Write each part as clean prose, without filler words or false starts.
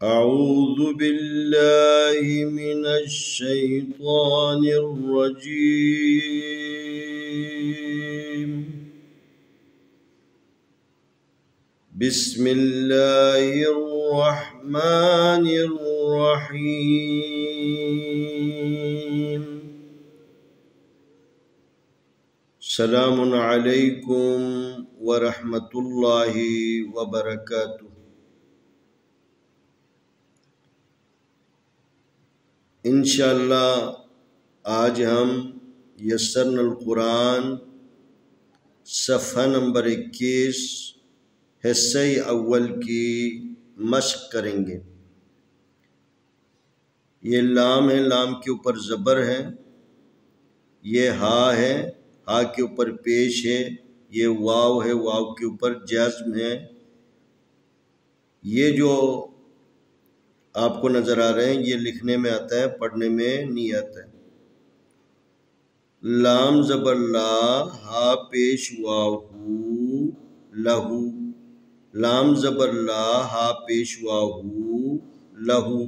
أعوذ بالله من الشيطان الرجيم. بسم الله الرحمن الرحيم. السلام عليكم ورحمة الله وبركاته. انشاءاللہ آج ہم یسرنا القرآن صفحہ نمبر 21 حصہ اول کی مشق کریں گے۔ یہ لام ہے، لام کے اوپر زبر ہے، یہ ہا ہے، ہا کے اوپر پیش ہے، یہ واو ہے، واو کے اوپر جزم ہے۔ یہ جو آپ کو نظر آ رہے ہیں یہ لکھنے میں آتا ہے، پڑھنے میں نہیں آتا ہے۔ لام زبر لا، ہا پیش واو ہو، لہو۔ لام زبر لا، ہا پیش واو ہو، لہو۔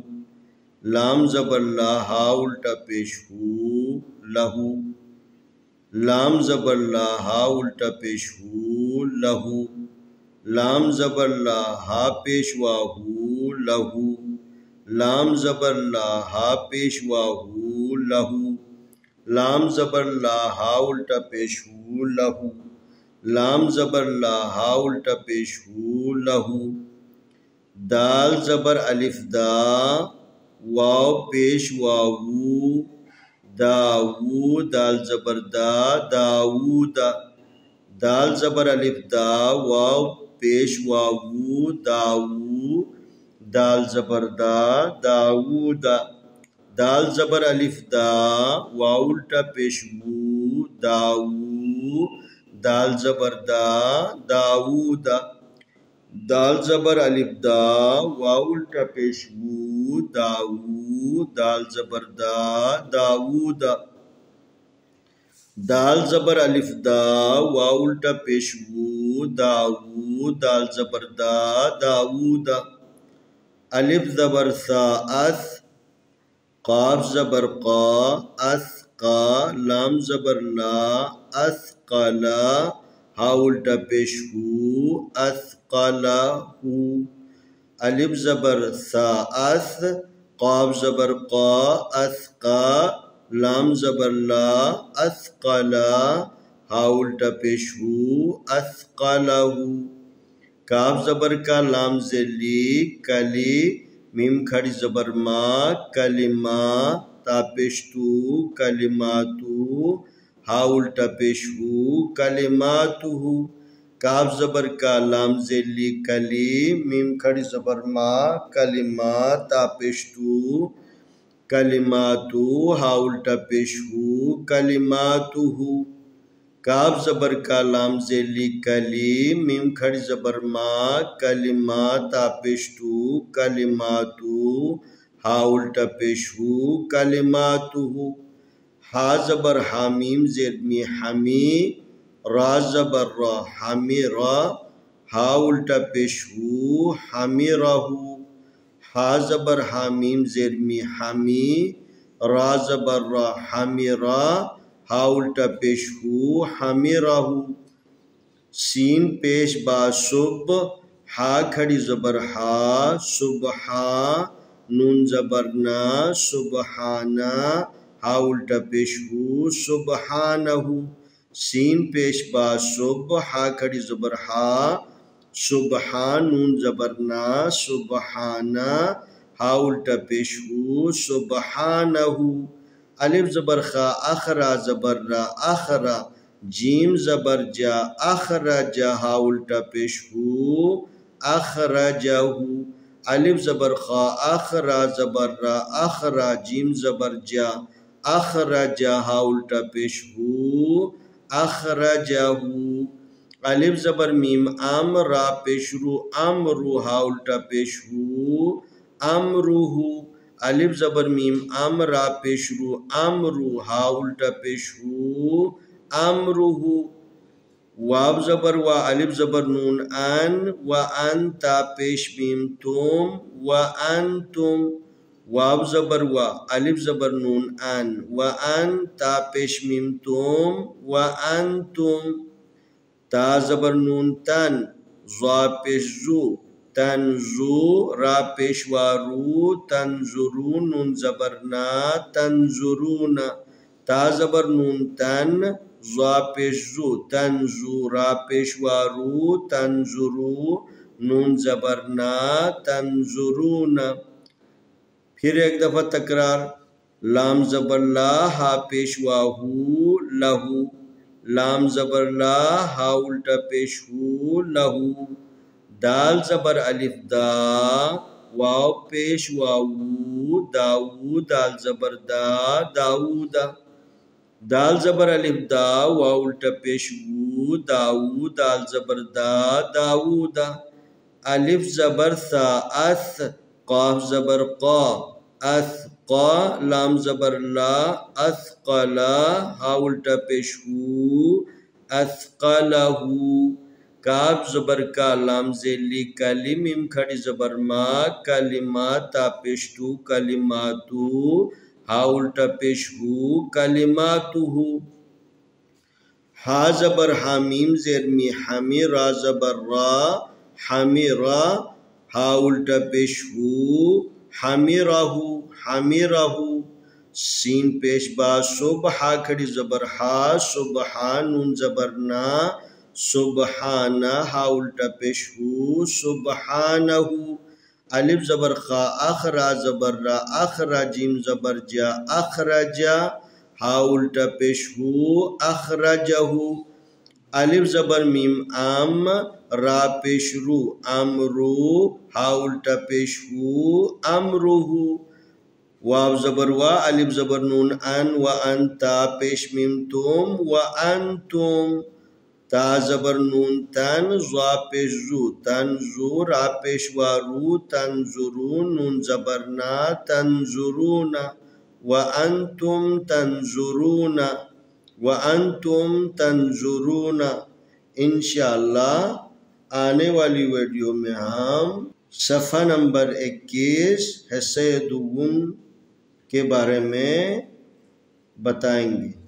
لام زبر لا، ہا الٹا پیش ہو، لہو۔ لام زبر لا، ہا الٹا پیش ہو، لہو۔ لام زبر لا، ہا پیش واو ہو، لہو۔ لام زبر لا، ہا پیش واو ہو، لہو۔ لام زبر لا، ہا الٹا پیش ہو، لہو۔ لام زبر لا، ہا الٹا پیش ہو، لہو۔ دال زبر الف دا، واو پیش واو وو، داو۔ دال زبر دا، داود۔ دال زبر الف دا، واو پیش واو وو، داو۔ دال زبر دا، داود۔ دال زبر الف دا، واو الٹا پیش وو، داو۔ دال زبر دا، داود۔ دال زبر الف دا، واو الٹا پیش وو، داو۔ دال زبر دا، داود۔ دال زبر الف دا، واو الٹا پیش وو، داو۔ دال زبر دا، داود۔ الف زبر ثا، اث۔ قاف زبر قا، اثقا۔ لام زبر لا، اثقلا۔ ہا الٹا پیش ہو، اثقلا ہو۔ الف زبر ثا، اث۔ قاف زبر قا، اثقا۔ لام زبر لا، اثقلا۔ ہا الٹا پیش ہو، اثقلہ۔ کاف زبر کا، لام زلی، کلی۔ میم کھڑی زبر ما، کلمہ۔ تا پیش تو، کلماتو۔ ہا الٹا پیش ہو، کلماتو۔ کاف زبر کا، لام زلی، کلی۔ میم کھڑی زبر ما، کلمہ۔ تا پیش تو، کلماتو۔ ہا الٹا پیش ہو، کلماتو۔ کاف زبر کا، لام زلی، کلی۔ میم کھڑی زبر ما، کلمہ۔ تا پیش تو، کلماتو۔ ہا الٹا پیش ہو، کلماتو۔ ہا زبر ہا، میم زیر می، حمی۔ را زبر را، حمیرہ۔ ہا الٹا پیش ہو، حمیرہ۔ ہا زبر ہا، میم زیر می، حمی۔ را زبر را، حمیرہ۔ ہا الٹا پیش ہو، حمیرہ۔ سین پیش با، صب۔ ہا کھڑی زبر ہا، صبحا۔ نون زبر نا، سبحانہ۔ ہا الٹا پیش ہو، سبحانہ۔ سین پیش با، صب۔ ہا کھڑی زبر ہا، سبحان۔ نون زبر نا، سبحانہ۔ ہا الٹا پیش ہو، سبحانہ۔ الف زبر خا، اخرا زبر را، اخرا۔ جیم زبر جا، اخرجا۔ ہا الٹا پیش ہو، اخرجہ۔ الف زبر خا، اخرا زبر را، اخرا۔ جیم زبر جا، اخرجا۔ ہا الٹا پیش ہو، اخرجہ۔ الف زبر میم، ام۔ را پیش رو، امرو۔ ہا الٹا پیش ہو، امرو۔ الف زبر میم، ام۔ را پیش رو، امرو۔ ہا الٹا پیش ہو، امرو۔ واو زبر وا الف زبر نون ان وان تا پیش میم تم وانتم واو زبر وا الف زبر نون ان وان تا پیش میم تم وانتم تا زبر نون تن زوا پیش زو تنزو را پیشوارو تنظرو نون زبرنا تنظرون تا زبر نون تن زوا پیشزو تنزو را پیشوارو تنظرو نون زبرنا تنظرون پھر ایک دفعہ تکرار لام زبر لا ہا پیشواہو لہو لام زبر لا ہا الٹا پیش ہو لہو دال زبر الف دا واو پیش واو داو دال زبر دا داودا دال زبر الف دا واو الٹا پیش وو داو دال زبر دا داودا الف زبر ثا اث قاف زبر قا اثقا لام زبر لا اثقلا ہا الٹا پیش ہو اثقلہو کاف زبر کا لام زیلی کلی میم کھڑی زبر ما کلمات تا پیشتو کلماتو ہا الٹا پیش ہو کلماتو ہا زبر حامیم زیر می حمی را زبر را حمی را ہا الٹا پیش ہو حمی راہو حمی راہو سین پیش با صبح کھڑی زبر ہا سبحان نون زبرنا سبحانہ ہا الٹا پیش ہو سبحانہ الف زبر خا اخرا زبر را اخرا جیم زبر جا اخرجا ہا الٹا پیش ہو اخرجہ الف زبر میم ام را پیش رو امرو ہا الٹا پیش ہو امرو واو زبر وا الف زبر نون ان وانتا پیش میم تم وانتم تا زبر نون تن زوا پیش زو تنزو را پیش وارو تنظرون نون زبرنا تنظرون وانتم تنظرون وانتم تنظرون انشاءاللہ آنے والی ویڈیو میں ہم صفحہ نمبر 21 حصہ دوم کے بارے میں بتائیں گے.